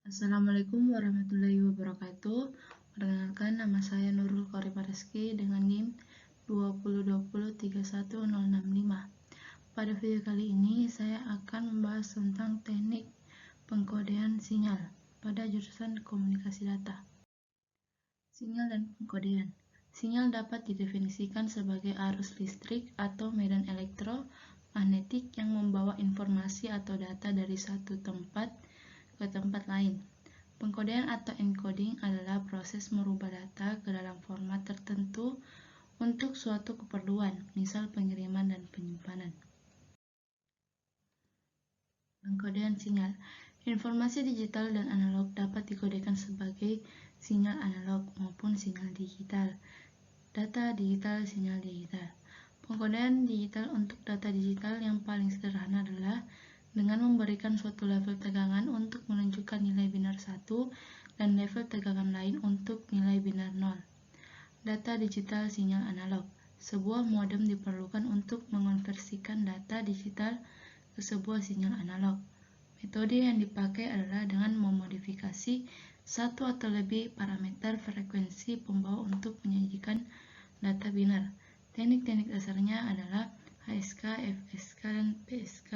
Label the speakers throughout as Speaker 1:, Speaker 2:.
Speaker 1: Assalamualaikum warahmatullahi wabarakatuh. Perkenalkan, nama saya Nurul Korima Reski dengan NIM 202031065. Pada video kali ini saya akan membahas tentang teknik pengkodean sinyal pada jurusan komunikasi data. Sinyal dan pengkodean. Sinyal dapat didefinisikan sebagai arus listrik atau medan elektromagnetik yang membawa informasi atau data dari satu tempat ke tempat lain. Pengkodean atau encoding adalah proses merubah data ke dalam format tertentu untuk suatu keperluan, misal pengiriman dan penyimpanan. Pengkodean sinyal. Informasi digital dan analog dapat dikodekan sebagai sinyal analog maupun sinyal digital. Data digital, sinyal digital. Pengkodean digital untuk data digital yang paling sederhana adalah dengan memberikan suatu level tegangan untuk menunjukkan nilai binar 1 dan level tegangan lain untuk nilai binar 0. Data digital sinyal analog. Sebuah modem diperlukan untuk mengonversikan data digital ke sebuah sinyal analog. Metode yang dipakai adalah dengan memodifikasi satu atau lebih parameter frekuensi pembawa untuk menyajikan data binar. Teknik-teknik dasarnya adalah HSK, FSK, dan PSK.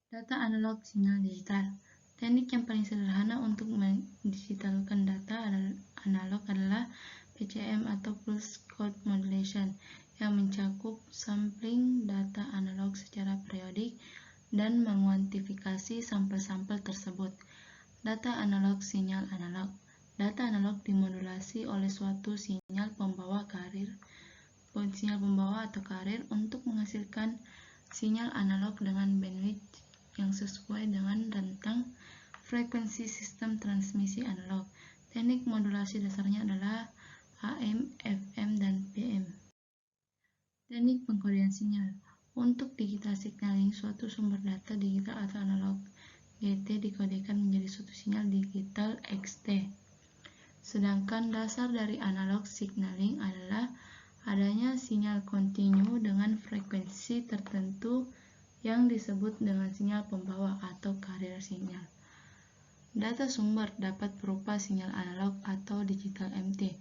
Speaker 1: Data analog sinyal digital. Teknik yang paling sederhana untuk mendigitalkan data analog adalah PCM atau Pulse Code Modulation yang mencakup sampling data analog secara periodik dan menguantifikasi sampel-sampel tersebut. Data analog sinyal analog. Data analog dimodulasi oleh suatu sinyal pembawa atau karir untuk menghasilkan sinyal analog dengan bandwidth yang sesuai dengan rentang frekuensi sistem transmisi analog. Teknik modulasi dasarnya adalah AM, FM, dan PM. Teknik pengkodean sinyal. Untuk digital signaling, suatu sumber data digital atau analog GT dikodekan menjadi suatu sinyal digital XT. Sedangkan dasar dari analog signaling adalah adanya sinyal kontinu dengan frekuensi tertentu yang disebut dengan sinyal pembawa atau carrier sinyal. Data sumber dapat berupa sinyal analog atau digital MT,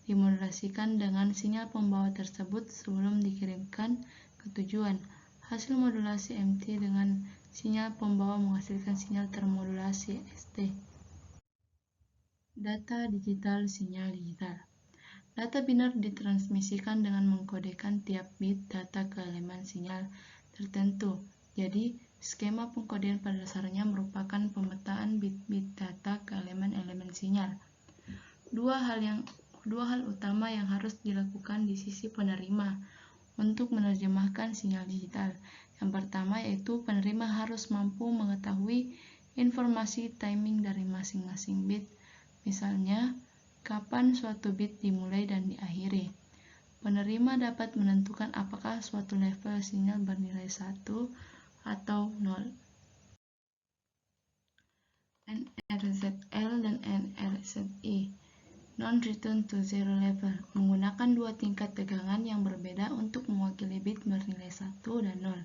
Speaker 1: dimodulasikan dengan sinyal pembawa tersebut sebelum dikirimkan ke tujuan. Hasil modulasi MT dengan sinyal pembawa menghasilkan sinyal termodulasi ST. Data digital sinyal digital. Data binar ditransmisikan dengan mengkodekan tiap bit data ke elemen sinyal tertentu. Jadi, skema pengkodean pada dasarnya merupakan pemetaan bit-bit data ke elemen-elemen sinyal. Dua hal utama yang harus dilakukan di sisi penerima untuk menerjemahkan sinyal digital. Yang pertama yaitu penerima harus mampu mengetahui informasi timing dari masing-masing bit. Misalnya, kapan suatu bit dimulai dan diakhiri. Penerima dapat menentukan apakah suatu level sinyal bernilai 1 atau 0. NRZL dan NRZI Non-Return to Zero Level menggunakan dua tingkat tegangan yang berbeda untuk mewakili bit bernilai 1 dan 0.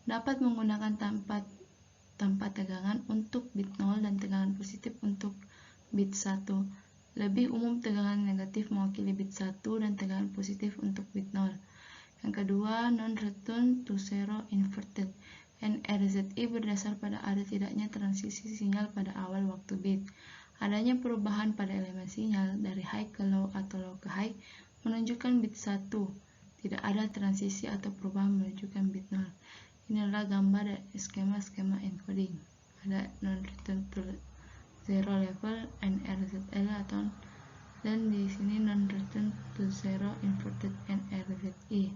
Speaker 1: Dapat menggunakan tanpa tegangan untuk bit 0 dan tegangan positif untuk bit 1. Lebih umum tegangan negatif mewakili bit 1 dan tegangan positif untuk bit 0. Yang kedua, non-return to zero inverted. NRZI berdasar pada ada tidaknya transisi sinyal pada awal waktu bit. Adanya perubahan pada elemen sinyal dari high ke low atau low ke high menunjukkan bit 1. Tidak ada transisi atau perubahan menunjukkan bit 0. Ini adalah gambar dari skema encoding. Ada non-return to zero level NRZL dan di sini non-return to zero inverted NRZI.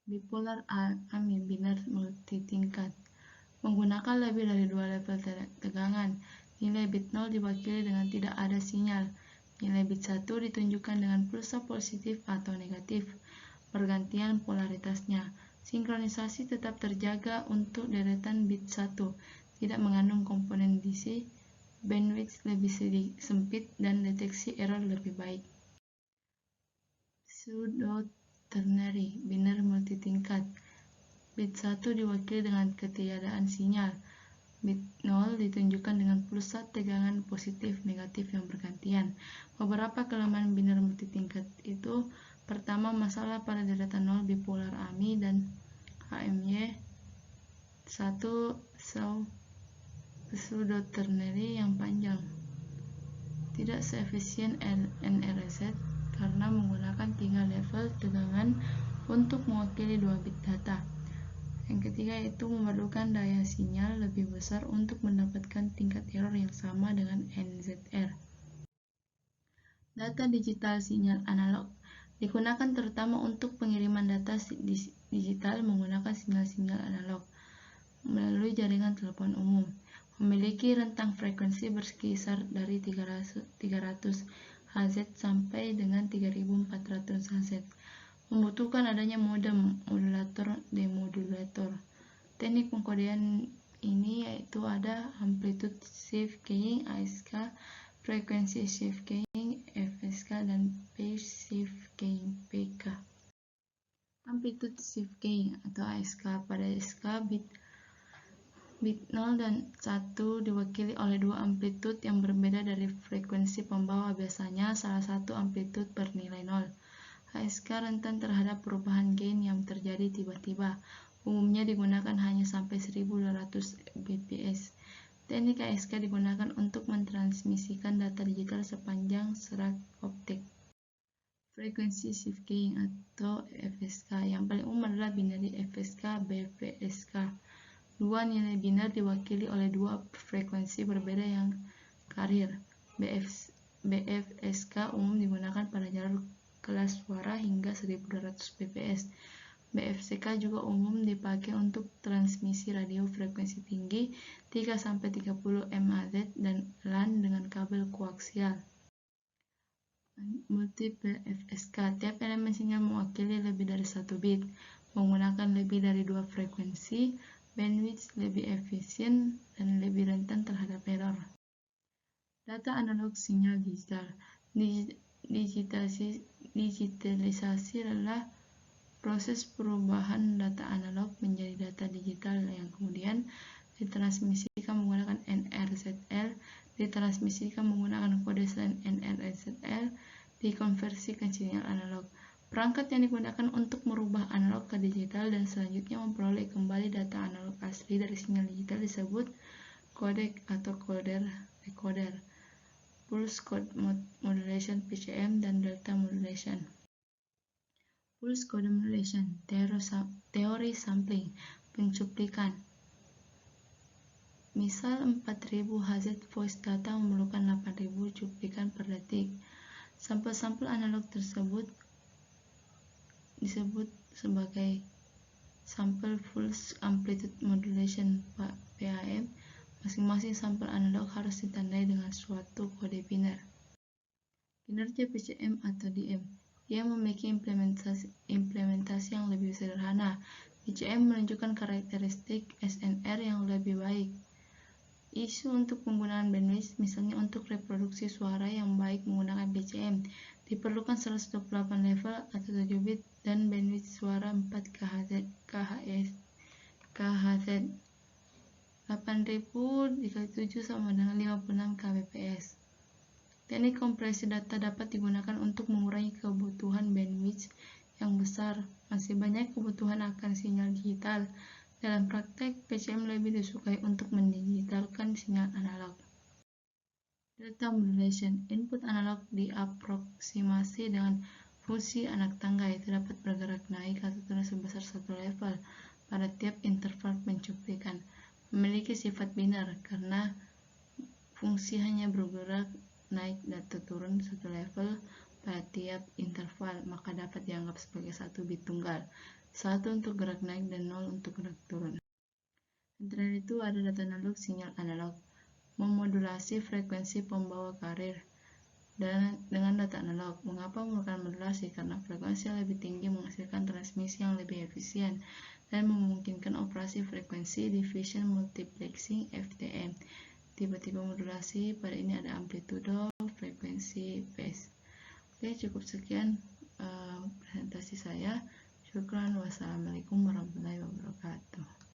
Speaker 1: Bipolar AMI binar multitingkat menggunakan lebih dari dua level tegangan. Nilai bit 0 diwakili dengan tidak ada sinyal. Nilai bit 1 ditunjukkan dengan pulsa positif atau negatif. Pergantian polaritasnya. Sinkronisasi tetap terjaga untuk deretan bit 1. Tidak mengandung komponen DC, bandwidth lebih sempit, dan deteksi error lebih baik. Pseudo ternary binar multitingkat Bit 1 diwakili dengan ketiadaan sinyal. Bit 0 ditunjukkan dengan pulsa tegangan positif negatif yang bergantian. Beberapa kelemahan biner multitingkat itu: pertama, masalah pada deretan 0 bipolar AMI dan HMY. 1. Pseudo-ternary yang panjang. Tidak seefisien NRZ karena menggunakan 3 level tegangan untuk mewakili 2 bit data. Yang ketiga itu memerlukan daya sinyal lebih besar untuk mendapatkan tingkat error yang sama dengan NZR. Data digital sinyal analog digunakan terutama untuk pengiriman data digital menggunakan sinyal-sinyal analog melalui jaringan telepon umum. Memiliki rentang frekuensi berkisar dari 300 Hz sampai dengan 3400 Hz. Membutuhkan adanya modem, modulator, demodulator. Teknik pengkodean ini yaitu ada amplitude shift keying (ASK), frekuensi shift keying (FSK), dan phase shift keying (PK). Amplitude shift keying atau ASK. Pada ASK, bit 0 dan 1 diwakili oleh dua amplitude yang berbeda dari frekuensi pembawa. Biasanya salah satu amplitude bernilai 0. ASK rentan terhadap perubahan gain yang terjadi tiba-tiba. Umumnya digunakan hanya sampai 1200 bps. Teknik ASK digunakan untuk mentransmisikan data digital sepanjang serat optik. Frekuensi shift keying atau FSK. Yang paling umum adalah binary FSK, BFSK. Dua nilai biner diwakili oleh dua frekuensi berbeda yang carrier. BFSK umum digunakan pada jalur kelas suara hingga 1200 bps. BFCK juga umum dipakai untuk transmisi radio frekuensi tinggi 3-30 MHz dan LAN dengan kabel koaksial. Multiple FSK. Tiap elemen sinyal mewakili lebih dari 1 bit, menggunakan lebih dari 2 frekuensi, bandwidth lebih efisien, dan lebih rentan terhadap error. Data analog sinyal digital. Digitalisasi adalah proses perubahan data analog menjadi data digital yang kemudian ditransmisikan menggunakan NRZL, ditransmisikan menggunakan kode selain NRZL, dikonversikan sinyal analog. Perangkat yang digunakan untuk merubah analog ke digital dan selanjutnya memperoleh kembali data analog asli dari sinyal digital disebut codec atau decoder. Pulse code modulation (PCM) dan delta modulation. Pulse code modulation, teori sampling, pencuplikan. Misal 4000 Hz voice data memerlukan 8000 cuplikan per detik. Sampel-sampel analog tersebut disebut sebagai sampel pulse amplitude modulation (PAM). Masing-masing sampel analog harus ditandai dengan suatu kode biner. Kinerja PCM atau DM. Ia memiliki implementasi yang lebih sederhana. PCM menunjukkan karakteristik SNR yang lebih baik. Isu untuk penggunaan bandwidth, misalnya untuk reproduksi suara yang baik menggunakan PCM, diperlukan 128 level atau 7 bit dan bandwidth suara 4 kHz. 8000 dikali 7 sama dengan 56 kbps. Teknik kompresi data dapat digunakan untuk mengurangi kebutuhan bandwidth yang besar. Masih banyak kebutuhan akan sinyal digital. Dalam praktek, PCM lebih disukai untuk mendigitalkan sinyal analog. Delta modulation. Input analog diaproksimasi dengan fungsi anak tangga, itu dapat bergerak naik atau turun sebesar 1 level pada tiap interval pencuplikan. Memiliki sifat biner karena fungsi hanya bergerak naik atau turun 1 level pada tiap interval, maka dapat dianggap sebagai 1 bit tunggal, 1 untuk gerak naik dan 0 untuk gerak turun. Antara itu ada data analog sinyal analog, memodulasi frekuensi pembawa carrier dengan data analog. Mengapa memerlukan modulasi? Karena frekuensi yang lebih tinggi menghasilkan transmisi yang lebih efisien dan memungkinkan operasi frekuensi diffusion multiplexing (FDM). Tipe-tipe modulasi pada ini ada amplitudo, frekuensi, phase. Oke, cukup sekian presentasi saya. Syukran. Wassalamualaikum warahmatullahi wabarakatuh.